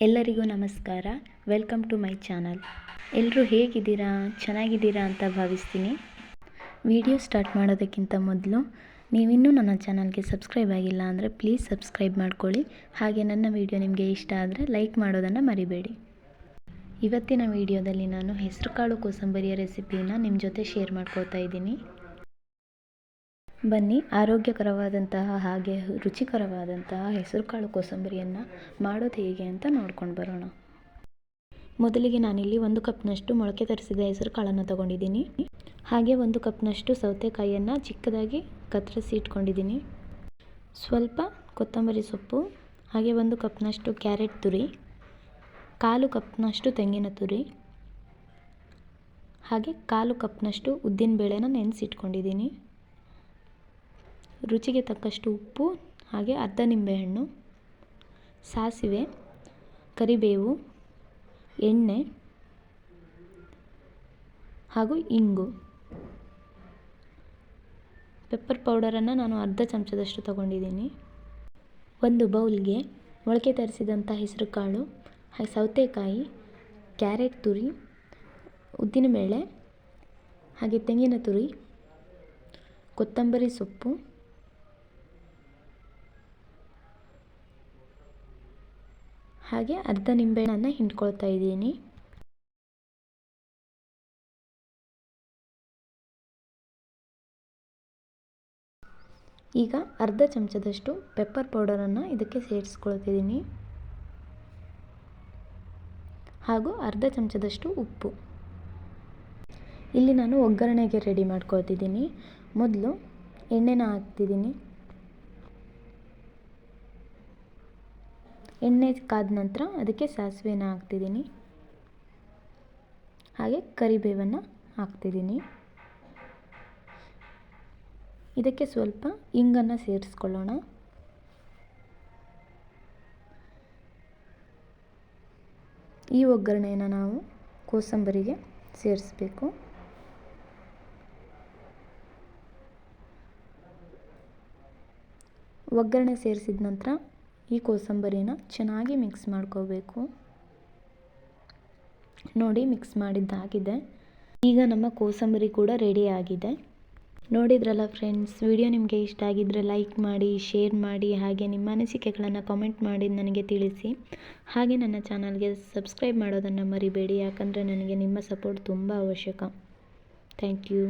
ಎಲ್ಲರಿಗೂ ನಮಸ್ಕಾರ. Welcome to my channel. ಎಲ್ಲರೂ ಹೇಗಿದ್ದೀರಾ? ಚೆನ್ನಾಗಿದ್ದೀರಾ ಅಂತ ಭಾವಿಸ್ತೀನಿ. ವಿಡಿಯೋ ಸ್ಟಾರ್ಟ್ ಮಾಡೋದಕ್ಕಿಂತ ಮೊದಲು ನೀವಿನ್ನೂ ನನ್ನ ಚಾನಲ್ಗೆ ಸಬ್ಸ್ಕ್ರೈಬ್ ಆಗಿಲ್ಲ ಅಂದರೆ ಪ್ಲೀಸ್ ಸಬ್ಸ್ಕ್ರೈಬ್ ಮಾಡ್ಕೊಳ್ಳಿ. ಹಾಗೆ ನನ್ನ ವಿಡಿಯೋ ನಿಮಗೆ ಇಷ್ಟ ಆದರೆ ಲೈಕ್ ಮಾಡೋದನ್ನು ಮರಿಬೇಡಿ. ಇವತ್ತಿನ ವಿಡಿಯೋದಲ್ಲಿ ನಾನು ಹೆಸರುಕಾಳು ಕೋಸಂಬರಿಯ ರೆಸಿಪಿಯನ್ನು ನಿಮ್ಮ ಜೊತೆ ಶೇರ್ ಮಾಡ್ಕೊಳ್ತಾ ಇದ್ದೀನಿ. ಬನ್ನಿ, ಆರೋಗ್ಯಕರವಾದಂತಹ ಹಾಗೆ ರುಚಿಕರವಾದಂತಹ ಹೆಸರುಕಾಳು ಕೋಸಂಬರಿಯನ್ನು ಮಾಡೋದು ಹೇಗೆ ಅಂತ ನೋಡ್ಕೊಂಡು ಬರೋಣ. ಮೊದಲಿಗೆ ನಾನಿಲ್ಲಿ 1 ಕಪ್ನಷ್ಟು ಮೊಳಕೆ ತರಿಸಿದ ಹೆಸರುಕಾಳನ್ನು ತಗೊಂಡಿದ್ದೀನಿ. ಹಾಗೆ 1 ಕಪ್ನಷ್ಟು ಸೌತೆಕಾಯಿಯನ್ನು ಚಿಕ್ಕದಾಗಿ ಕತ್ತರಿಸಿ ಇಟ್ಕೊಂಡಿದ್ದೀನಿ. ಸ್ವಲ್ಪ ಕೊತ್ತಂಬರಿ ಸೊಪ್ಪು, ಹಾಗೆ 1 ಕಪ್ನಷ್ಟು ಕ್ಯಾರೆಟ್ ತುರಿ, 1/4 ಕಪ್ನಷ್ಟು ತೆಂಗಿನ ತುರಿ, ಹಾಗೆ 1/4 ಕಪ್ನಷ್ಟು ಉದ್ದಿನಬೇಳೆನ ನೆನೆಸಿಟ್ಕೊಂಡಿದ್ದೀನಿ. ರುಚಿಗೆ ತಕ್ಕಷ್ಟು ಉಪ್ಪು, ಹಾಗೆ ಅರ್ಧ ನಿಂಬೆಹಣ್ಣು, ಸಾಸಿವೆ, ಕರಿಬೇವು, ಎಣ್ಣೆ ಹಾಗೂ ಇಂಗು. ಪೆಪ್ಪರ್ ಪೌಡರನ್ನು ನಾನು ಅರ್ಧ ಚಮಚದಷ್ಟು ತಗೊಂಡಿದ್ದೀನಿ. ಒಂದು ಬೌಲ್ಗೆ ಮೊಳಕೆ ತರಿಸಿದಂಥ ಹೆಸರುಕಾಳು, ಸೌತೆಕಾಯಿ, ಕ್ಯಾರೆಟ್ ತುರಿ, ಉದ್ದಿನಬೇಳೆ, ಹಾಗೆ ತೆಂಗಿನ ತುರಿ, ಕೊತ್ತಂಬರಿ ಸೊಪ್ಪು, ಹಾಗೆ ಅರ್ಧ ನಿಂಬೆಹಣ್ಣನ್ನು ಹಿಂಡ್ಕೊಳ್ತಾ ಇದ್ದೀನಿ. ಈಗ ಅರ್ಧ ಚಮಚದಷ್ಟು ಪೆಪ್ಪರ್ ಪೌಡರನ್ನು ಇದಕ್ಕೆ ಸೇರಿಸ್ಕೊಳ್ತಿದ್ದೀನಿ, ಹಾಗೂ ಅರ್ಧ ಚಮಚದಷ್ಟು ಉಪ್ಪು. ಇಲ್ಲಿ ನಾನು ಒಗ್ಗರಣೆಗೆ ರೆಡಿ ಮಾಡ್ಕೊಳ್ತಿದ್ದೀನಿ. ಮೊದಲು ಎಣ್ಣೆನ ಹಾಕ್ತಿದ್ದೀನಿ. ಎಣ್ಣೆ ಕಾದ ನಂತರ ಅದಕ್ಕೆ ಸಾಸಿವೆನ ಹಾಕ್ತಿದ್ದೀನಿ, ಹಾಗೆ ಕರಿಬೇವನ್ನು ಹಾಕ್ತಿದ್ದೀನಿ. ಇದಕ್ಕೆ ಸ್ವಲ್ಪ ಇಂಗನ್ನು ಸೇರಿಸ್ಕೊಳ್ಳೋಣ. ಈ ಒಗ್ಗರಣೆಯನ್ನು ನಾವು ಕೋಸಂಬರಿಗೆ ಸೇರಿಸಬೇಕು. ಒಗ್ಗರಣೆ ಸೇರಿಸಿದ ನಂತರ ಈ ಕೋಸಂಬರಿನ ಚೆನ್ನಾಗಿ ಮಿಕ್ಸ್ ಮಾಡ್ಕೋಬೇಕು. ನೋಡಿ, ಮಿಕ್ಸ್ ಮಾಡಿದ್ದಾಗಿದೆ. ಈಗ ನಮ್ಮ ಕೋಸಂಬರಿ ಕೂಡ ರೆಡಿ ಆಗಿದೆ. ನೋಡಿದ್ರಲ್ಲ ಫ್ರೆಂಡ್ಸ್, ವಿಡಿಯೋ ನಿಮಗೆ ಇಷ್ಟ ಆಗಿದ್ದರೆ ಲೈಕ್ ಮಾಡಿ, ಶೇರ್ ಮಾಡಿ, ಹಾಗೆ ನಿಮ್ಮ ಅನಿಸಿಕೆಗಳನ್ನು ಕಾಮೆಂಟ್ ಮಾಡಿ ನನಗೆ ತಿಳಿಸಿ. ಹಾಗೆ ನನ್ನ ಚಾನಲ್ಗೆ ಸಬ್ಸ್ಕ್ರೈಬ್ ಮಾಡೋದನ್ನು ಮರಿಬೇಡಿ, ಯಾಕಂದರೆ ನನಗೆ ನಿಮ್ಮ ಸಪೋರ್ಟ್ ತುಂಬ ಅವಶ್ಯಕ. Thank you.